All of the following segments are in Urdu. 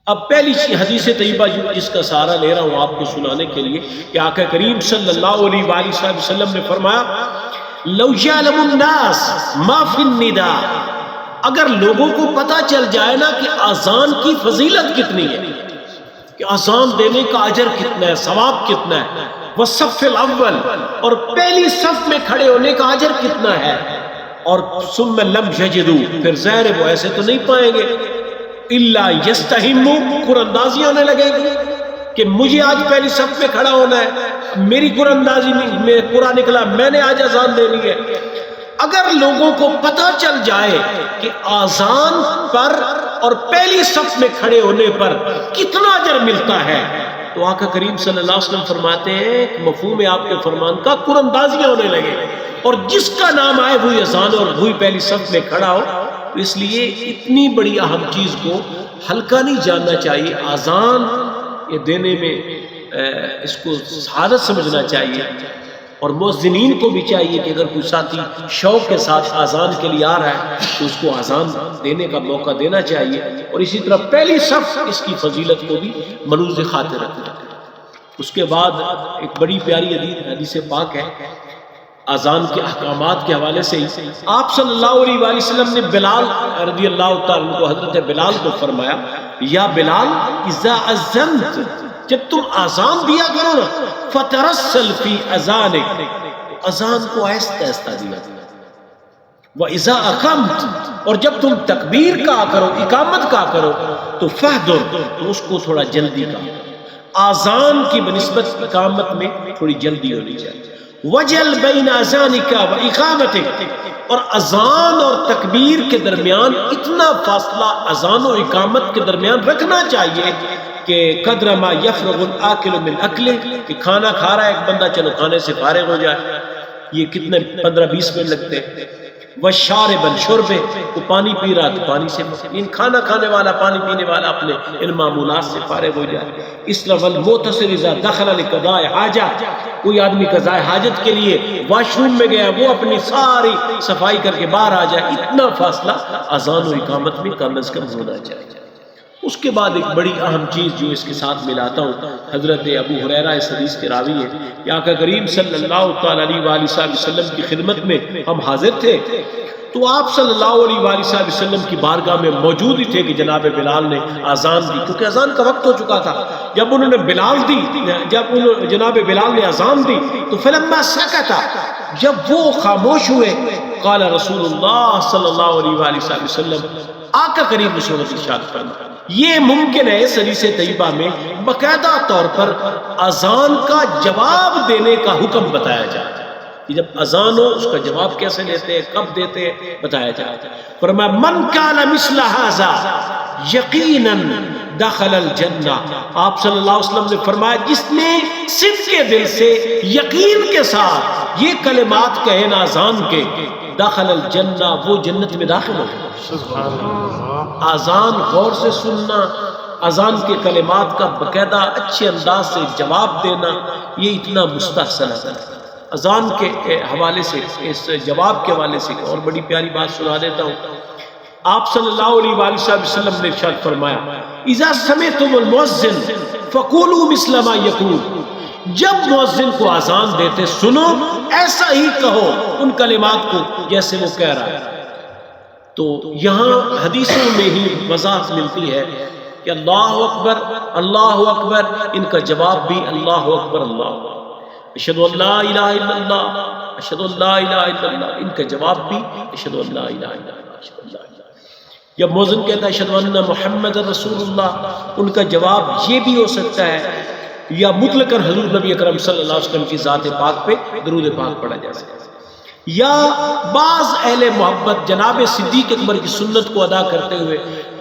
اب پہلی حدیث طیبہ جس کا سہارا لے رہا ہوں آپ کو سنانے کے لیے کہ آقا کریم صلی اللہ علیہ وآلہ وسلم نے فرمایا لو یعلم الناس ما فی النداء، اگر لوگوں کو پتہ چل جائے نا کہ اذان کی فضیلت کتنی ہے، کہ اذان دینے کا اجر کتنا ہے، ثواب کتنا ہے، والصف الاول، اور پہلی صف میں کھڑے ہونے کا اجر کتنا ہے، اور ثم لم یجدوا، پھر ظاہر ہے وہ ایسے تو نہیں پائیں گے، الا یستہموا، قراندازی ہونے لگے گی کہ مجھے آج پہلی صف میں کھڑا ہونا ہے، میری قراندازی میں پورا نکلا، میں نے آج اذان دینی ہے۔ اگر لوگوں کو پتہ چل جائے کہ اذان پر اور پہلی صف میں کھڑے ہونے پر کتنا اجر ملتا ہے، تو آقا کریم صلی اللہ علیہ وسلم فرماتے ہیں کہ مفہوم آپ کے فرمان کا قراندازیاں ہونے لگے، اور جس کا نام آئے وہی اذان اور وہی پہلی صف میں کھڑا ہو۔ تو اس لیے اتنی بڑی اہم چیز کو ہلکا نہیں جاننا چاہیے، اذان یہ دینے میں اس کو سعادت سمجھنا چاہیے، اور مؤذنین کو بھی چاہیے کہ اگر کوئی ساتھی شوق کے ساتھ اذان کے لیے آ رہا ہے تو اس کو اذان دینے کا موقع دینا چاہیے، اور اسی طرح پہلی صف اس کی فضیلت کو بھی ملوز خاطر رکھنا۔ اس کے بعد ایک بڑی پیاری حدیث پاک ہے اذان کے احکامات کے حوالے سے ہی، آپ صلی اللہ علیہ وآلہ وسلم نے بلال رضی اللہ تعالیٰ عنہ کو، حضرت بلال کو فرمایا یا بلال اذا اذنت، جب تم اذان دیا کرو نا، فترسل فی اذانک، اذان کو آہستہ آہستہ دیا، وَإِذَا أَقَمْتَ، اور جب تم تکبیر کہا کرو، اقامت کہا کرو، تو فَحْدُرْ، تو اس کو تھوڑا جلدی کہا۔ اذان کی بنسبت اقامت میں تھوڑی جلدی ہونی چاہیے۔ وَجَلْ بَيْنَ أَذَانِكَ وَإِقَامَتِكَ، اور اذان اور تکبیر کے درمیان اتنا فاصلہ اذان و اقامت کے درمیان رکھنا چاہیے کہ قدر ما یفرغ الآکل من اکلہ، کہ کھانا کھا رہا ہے ایک بندہ، چلو کھانے سے فارغ ہو جائے، یہ کتنے 15-20 منٹ لگتے ہیں۔ وَالشَّارِبَ الشُّرْبِ، وہ پانی پی رہا تو پانی سے، ان کھانا کھانے والا پانی پینے والا اپنے ان معمولات سے فارغ ہو جائے۔ اس طرح وَالْمُعْتَصِرِ إِذَا دَخَلَ لِقَضَاءِ حَاجَةٍ، کوئی آدمی قضاء حاجت کے لیے واش روم میں گیا، وہ اپنی ساری صفائی کر کے باہر آ جائے، اتنا فاصلہ اذان و اقامت میں کم از کم ہونا چاہیے۔ اس کے بعد ایک بڑی اہم چیز جو اس کے ساتھ ملاتا ہوں، حضرت ابو ہریرہ اس حدیث کے راوی ہیں کہ آقا کریم صلی اللہ تعالیٰ علیہ وآلہ وسلم کی خدمت میں ہم حاضر تھے، تو آپ صلی اللہ علیہ وآلہ وسلم کی بارگاہ میں موجود ہی تھے کہ جناب بلال نے اذان دی، کیونکہ اذان کا وقت ہو چکا تھا۔ جب انہوں نے جناب بلال نے اذان دی تو فلما سکت، جب وہ خاموش ہوئے، قال رسول اللہ صلی اللہ علیہ وآلہ وسلم، آقا کریم نے ارشاد فرمایا، یہ ممکن ہے اس حدیث طیبہ میں باقاعدہ طور پر اذان کا جواب دینے کا حکم بتایا جائے کہ جب اذان ہو اس کا جواب کیسے لیتے ہیں، کب دیتے ہیں، بتایا جائے۔ فرمایا من کان مثل ھذا یقینا دخل الجنہ، آپ صلی اللہ علیہ وسلم نے فرمایا جس نے صدق کے دل سے یقین کے ساتھ یہ کلمات کہے نا اذان کے، دخل الجنہ، وہ جنت میں داخل ہو گیا۔ اذان غور سے سننا، اذان کے کلمات کا باقاعدہ اچھے انداز سے جواب دینا، یہ اتنا مستحسن ہے۔ اذان کے حوالے سے، اس جواب کے حوالے سے اور بڑی پیاری بات سنا دیتا ہوں۔ آپ صلی اللہ علیہ وآلہ وسلم نے ارشاد فرمایا اذا سمعتم المؤذن فقولوا مثل ما یقول، جب مؤذن کو اذان دیتے سنو، ایسا ہی کہو ان کلمات کو جیسے وہ کہہ رہا ہے۔ تو یہاں حدیثوں میں ہی وضاحت ملتی ہے کہ اللہ اکبر، ان کا جواب بھی اللہ اکبر، اللہ اشہد ان لا الہ الا اللہ، اشہد ان لا الہ الا اللہ، ان کا جواب بھی اشہد ان لا الہ الا اللہ، اشہد ان لا الہ۔ جب مؤذن کہتا ہے اشہد ان محمد رسول اللہ، ان کا جواب یہ بھی ہو سکتا ہے یا مطلقاً حضور نبی اکرم صلی اللہ علیہ وسلم کی ذات پاک پہ درود پاک پڑھا جا سکتا ہے، یا بعض اہل محبت جناب صدیق اکبر کی سنت کو ادا کرتے ہوئے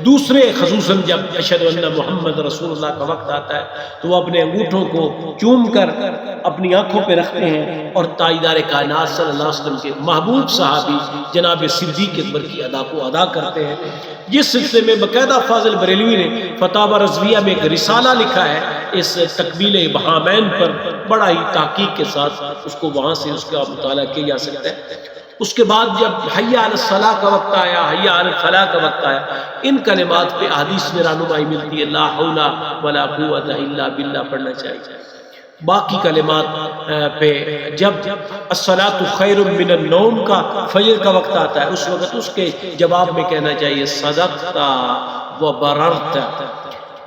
دوسرے، خصوصاً جب اشہد ان محمد رسول اللہ کا وقت آتا ہے تو وہ اپنے انگوٹھوں کو چوم کر اپنی آنکھوں پہ رکھتے ہیں اور تاجدار کائنات صلی اللہ علیہ وسلم کے محبوب صحابی جناب صدیق اکبر کی ادا کو ادا کرتے ہیں، جس سلسلے میں باقاعدہ فاضل بریلوی نے فتاوی رضویہ میں ایک رسالہ لکھا ہے اس تکمیل ابہامین پر، بڑا ہی تحقیق کے ساتھ اس کو وہاں سے اس کا مطالعہ کیا جا سکتا ہے۔ اس کے بعد جب حی علی الصلاۃ کا وقت آیا، حی علی الفلاح کا وقت آیا، ان کلمات پہ احادیث میں رہنمائی ملتی ہے، لا حول ولا قوت الا باللہ پڑھنا چاہیے۔ باقی کلمات پہ جب الصلاۃ خیر من النوم کا فجر کا وقت آتا ہے، اس وقت اس کے جواب میں کہنا چاہیے صدقت و بررت۔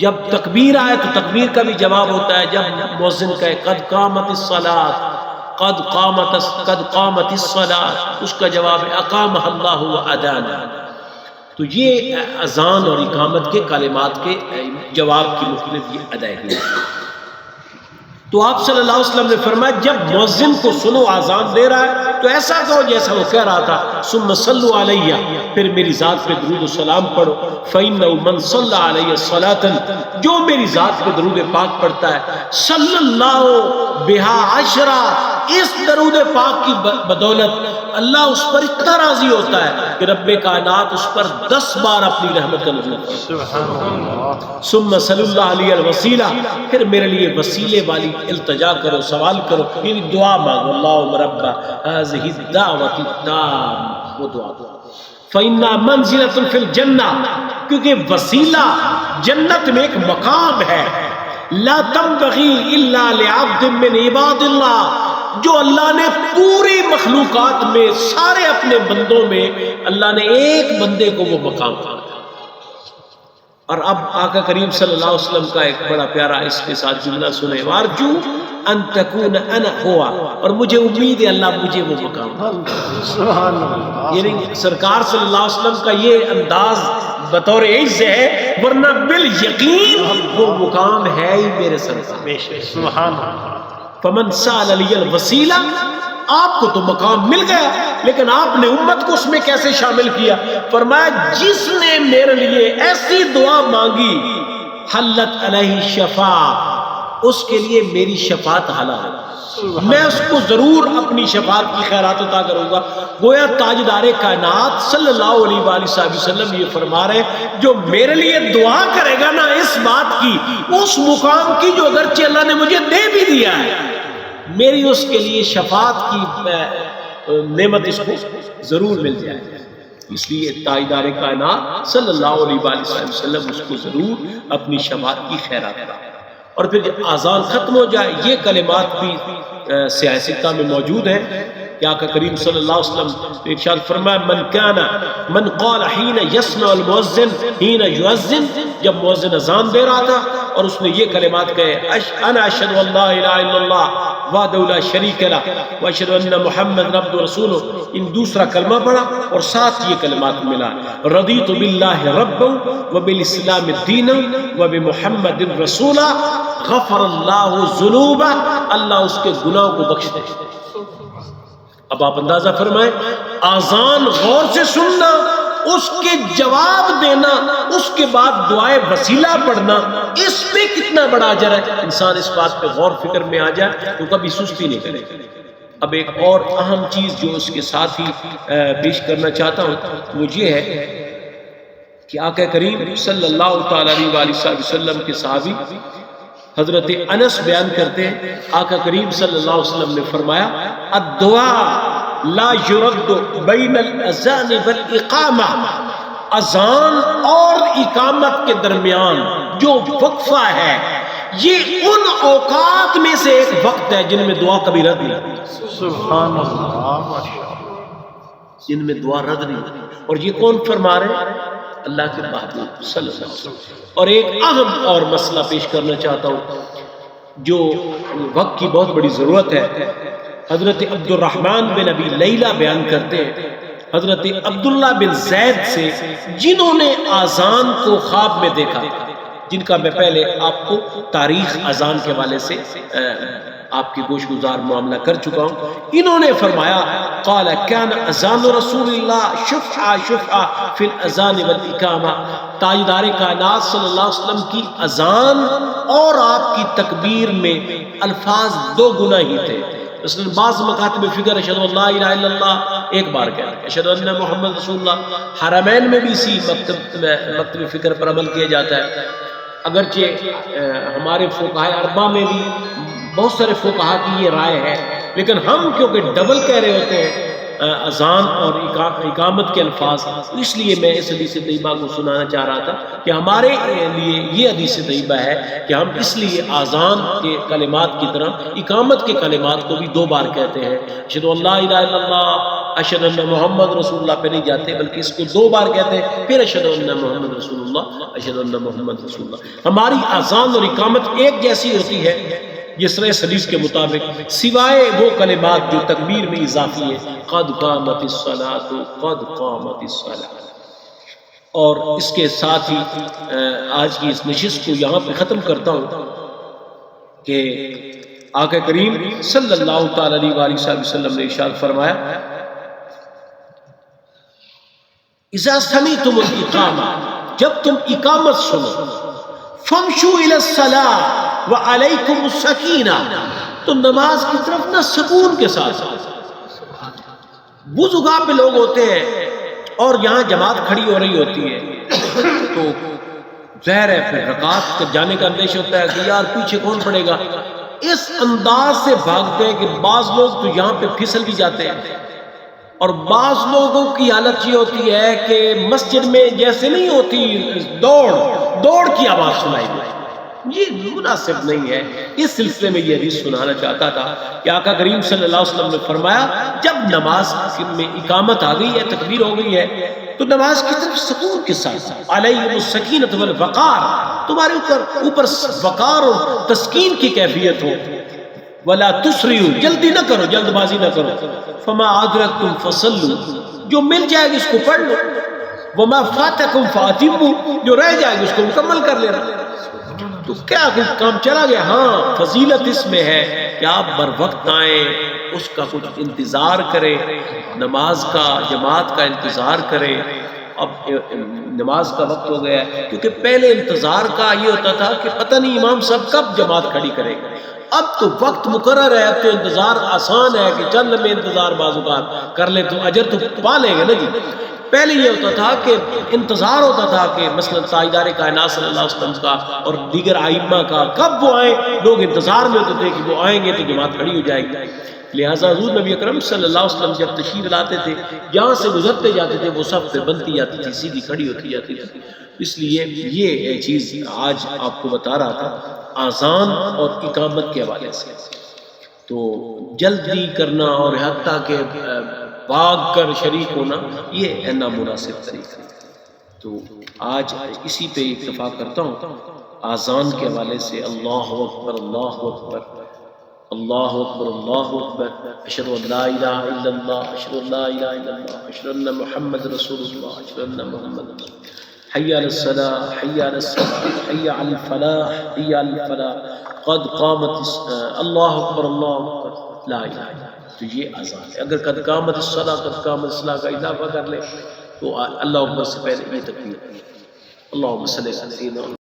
جب تکبیر آئے تو تکبیر کا بھی جواب ہوتا ہے، جب مؤذن کہے قد قامت الصلاۃ، قد قامت الصلاۃ، اس کا جواب ہے اقامہ اللہ و ادانا۔ تو یہ اذان اور اقامت کے کلمات کے جواب کی مختلف یہ ادائیگی ہے۔ تو آپ صلی اللہ علیہ وسلم نے فرمایا جب مؤذن کو سنو آذان دے رہا ہے تو ایسا کہو جیسا وہ کہہ رہا تھا، ثم صلوا علیہ، پھر میری ذات پہ درود و سلام پڑھو، فإنہ من صلی علیہ صلاۃ، جو میری ذات پہ درود پاک پڑھتا ہے، صلی اللہ بہا عشرہ، اس درود پاک کی بدولت اللہ اس پر اتنا راضی ہوتا ہے کہ رب کائنات اس پر 10 بار اپنی رحمت کا نزول کرتا ہے۔ ثم صلی اللہ علیہ الوسیلہ، پھر میرے لیے وسیلے والی التجا کرو، سوال کرو، یعنی دعا مانگو، اللہم رب ہذہ الدعوۃ التامہ، وہ دعا دو۔ فإنہ منزلۃ فی الجنہ، کیونکہ وسیلہ جنت میں ایک مقام ہے، لا تنبغی الا لعبد من عباد اللہ، جو اللہ نے پوری مخلوقات میں سارے اپنے بندوں میں اللہ نے ایک بندے کو وہ مقام دیا۔ اور اب آقا کریم صلی اللہ علیہ وسلم کا ایک بڑا پیارا اس کے ساتھ جملہ سنیں، وارجو ان تکون انا ہوا، اور مجھے امید ہے اللہ مجھے وہ مقام دے۔ یعنی سرکار صلی اللہ علیہ وسلم کا یہ انداز بطور عز ہے، ورنہ بالیقین وہ مقام ہے ہی میرے سرکار۔ سبحان اللہ۔ فمن سأل علی الوسیلہ، آپ کو تو مقام مل گیا، لیکن آپ نے امت کو اس میں کیسے شامل کیا؟ فرمایا جس نے میرے لیے ایسی دعا مانگی، حلت علیہ شفاعت، اس کے لیے میری شفاعت حلال ہے، میں اس کو ضرور اپنی شفاعت کی خیرات عطا کروں گا۔ گویا تاجدار کائنات صلی اللہ علیہ وآلہ وسلم یہ فرما رہے ہیں جو میرے لیے دعا کرے گا نا اس بات کی، اس مقام کی جو اگرچہ اللہ نے مجھے دے بھی دیا ہے، میری اس کے لیے شفاعت کی نعمت اس کو ضرور مل جائے گی۔ اس لیے تاجدار کائنات صلی اللہ علیہ وآلہ وسلم اس کو ضرور اپنی شفاعت کی خیرات کریں۔ اور پھر جب آذان ختم ہو جائے، یہ کلمات بھی سیاہ ستہ میں موجود ہیں کہ آقا کریم صلی اللہ علیہ وسلم نے ارشاد فرمایا من قال حین یسمع المؤذن حین یؤذن، جب مؤذن اذان دے رہا تھا اور اس نے یہ کلمات کہے، انا اشہد ان لا الہ الا اللہ وحدہ لا شریک لہ واشہد ان محمد عبدہ ورسولہ، ان دوسرا کلمہ پڑھا اور ساتھ یہ کلمات ملا، رضیت باللہ ربا وبالاسلام دینا وبمحمد رسولا غفر اللہ ذنوبہ، اللہ اس کے گناہوں کو بخش دے۔ اب آپ اندازہ فرمائیں، آذان غور سے سننا، اس کے جواب دینا، اس کے بعد دعائے وسیلہ پڑھنا، اس میں کتنا بڑا اجر ہے۔ انسان اس بات پہ غور فکر میں آ جائے تو کبھی سستی نہیں کرے۔ اب ایک اور اہم چیز جو اس کے ساتھ ہی پیش کرنا چاہتا ہوں وہ یہ ہے کہ آقا کریم صلی اللہ تعالیٰ علیہ وسلم کے صحابی حضرت انس بیان کرتے ہیں، آقا کریم صلی اللہ علیہ وسلم نے فرمایا الدعاء لا يرد بین الاذان والاقامہ، اذان اور اقامت کے درمیان جو وقفہ ہے یہ ان اوقات میں سے ایک وقت ہے جن میں دعا کبھی رد نہیں ہوتی۔ سبحان اللہ، جن میں دعا رد نہیں ہوتی۔ اور یہ کون فرما رہے ہیں؟ اللہ کے محبوب صلی اللہ علیہ وسلم۔ اور ایک اہم اور مسئلہ پیش کرنا چاہتا ہوں جو وقت کی بہت بڑی ضرورت ہے۔ حضرت عبد الرحمن بن ابی لیلہ بیان کرتے ہیں حضرت عبداللہ بن زید سے، جنہوں نے آذان کو خواب میں دیکھا، جن کا میں پہلے آپ کو تاریخ اذان کے حوالے سے آپ کی گوش گزار معاملہ کر چکا ہوں۔ انہوں نے فرمایا قال كان اذان رسول اللہ شفعہ فی الاذان والاقامہ، تاجدار کائنات صلی اللہ علیہ وسلم کی اذان اور آپ کی تکبیر میں الفاظ دو گنا ہی تھے۔ مثلا بعض مکاتب فکر اشہد ان لا الہ الا اللہ ایک بار کہا، اشہد ان محمد رسول اللہ، حرمین میں بھی اسی مکتب فکر پر عمل کیا جاتا ہے۔ اگرچہ ہمارے فقہائے اربعہ میں بھی بہت سارے فقہا کی یہ رائے ہے، لیکن ہم کیونکہ ڈبل کہہ رہے ہوتے ہیں اذان اور اقامت کے الفاظ، اس لیے میں اس حدیث طیبہ کو سنانا چاہ رہا تھا کہ ہمارے لیے یہ حدیث طیبہ ہے کہ ہم اس لیے اذان کے کلمات کی طرح اقامت کے کلمات کو بھی 2 بار کہتے ہیں، اشہد ان لا الہ الا اللہ، اشہد ان محمد رسول اللہ پہ نہیں جاتے، بلکہ اس کو 2 بار کہتے ہیں، پھر اشہد ان محمد رسول اللہ، اشہد ان محمد رسول اللہ۔ ہماری اذان اور اقامت ایک جیسی ہوتی ہے جس طرح اس حدیث کے مطابق، سوائے وہ کلمات جو تکبیر میں اضافی ہے، قد قامت الصلاۃ، قد قامت الصلاۃ۔ اور اس کے ساتھ ہی آج کی اس نشست کو یہاں پہ ختم کرتا ہوں کہ آقا کریم صلی اللہ تعالی علیہ وآلہ وسلم نے ارشاد فرمایا، اذا سمعتم الاقامہ، جب تم اقامت سنو، فامشوا الی الصلاۃ وعلیکم السکینہ، تو نماز کی طرف نہ سکون کے ساتھ۔ بعض اوقات پہ لوگ ہوتے ہیں اور یہاں جماعت کھڑی ہو رہی ہوتی ہے تو ظاہر ہے پھر رکعت جانے کا اندیشہ ہوتا ہے کہ یار پیچھے کون پڑے گا، اس انداز سے بھاگتے ہیں کہ بعض لوگ تو یہاں پہ پھسل بھی جاتے ہیں، اور بعض لوگوں کی حالت یہ ہوتی ہے کہ مسجد میں جیسے نہیں ہوتی دوڑ کی آواز سنائی دے، یہ مناسب نہیں ہے۔ اس سلسلے میں یہ حدیث سنانا چاہتا تھا کہ آقا کریم صلی اللہ علیہ وسلم نے فرمایا، جب نماز میں اقامت آ گئی ہے، تکبیر ہو گئی ہے، تو نماز کی طرف سکون کے ساتھ، علیہم السکینۃ والوقار، تمہارے اوپر وقار اور تسکین کی کیفیت ہو، ولا تسرعوا، جلدی نہ کرو، جلد بازی نہ کرو، فما ادرکتم فصلوا، جو مل جائے گی اس کو پڑھ لو، وما فاتکم فاتموا، جو رہ جائے گی اس کو مکمل کر لینا۔ تو کیا کام چلا گیا؟ ہاں، فضیلت اس میں ہے کہ آپ بر وقت آئیں، اس کا کچھ انتظار کریں، نماز کا، جماعت کا انتظار کریں۔ اب نماز کا وقت ہو گیا ہے، کیونکہ پہلے انتظار کا یہ ہوتا تھا کہ پتہ نہیں امام صاحب کب جماعت کھڑی کرے گا، اب تو وقت مقرر ہے، اب تو انتظار آسان ہے کہ چند میں انتظار بعض اوقات کر لیں تو اجر تو پا لیں گے نا جی۔ پہلے یہ ہوتا تھا کہ انتظار ہوتا تھا کہ مثلا تاجدار کائنات صلی اللہ علیہ وسلم کا اور دیگر ائمہ کا کب وہ آئیں، لوگ انتظار میں ہوتے تھے کہ وہ آئیں گے تو جماعت کھڑی ہو جائے گی۔ لہٰذا حضور نبی اکرم صلی اللہ علیہ وسلم جب تشریف لاتے تھے، یہاں سے گزرتے جاتے تھے، وہ صف پہ بنتی جاتی تھی، سیدھی کھڑی ہوتی جاتی تھی۔ اس لیے یہ چیز آج آپ کو بتا رہا تھا اذان اور اقامت کے حوالے سے، تو جلدی کرنا اور حتیٰ کہ بھاگ کر شریک ہونا یہ نامناسب طریقہ ہے۔ تو آج اسی پہ اکتفا کرتا ہوں۔ اذان کے حوالے سے اللہ اکبر، اللہ اکبر، اللہ اکبر، اللہ اکبر، اشہد ان لا الہ الا اللہ، اشہد ان لا الہ الا اللہ، اشہد ان محمد رسول اللہ، اشہد ان محمد رسول اللہ، حی علی الصلاۃ، حی علی الصلاۃ، حی علی الفلاح، حی علی الفلاح، قد قامت، اللہ اکبر، اللہ اکبر، لا الہ الا اللہ۔ تو یہ اذان ہے۔ اگر قد قامت الصلاۃ، قد قامت الصلاۃ کا اضافہ کر لے تو اللہ اکبر سے پہلے یہ تکبیر۔ اللہم صلی علی سیدنا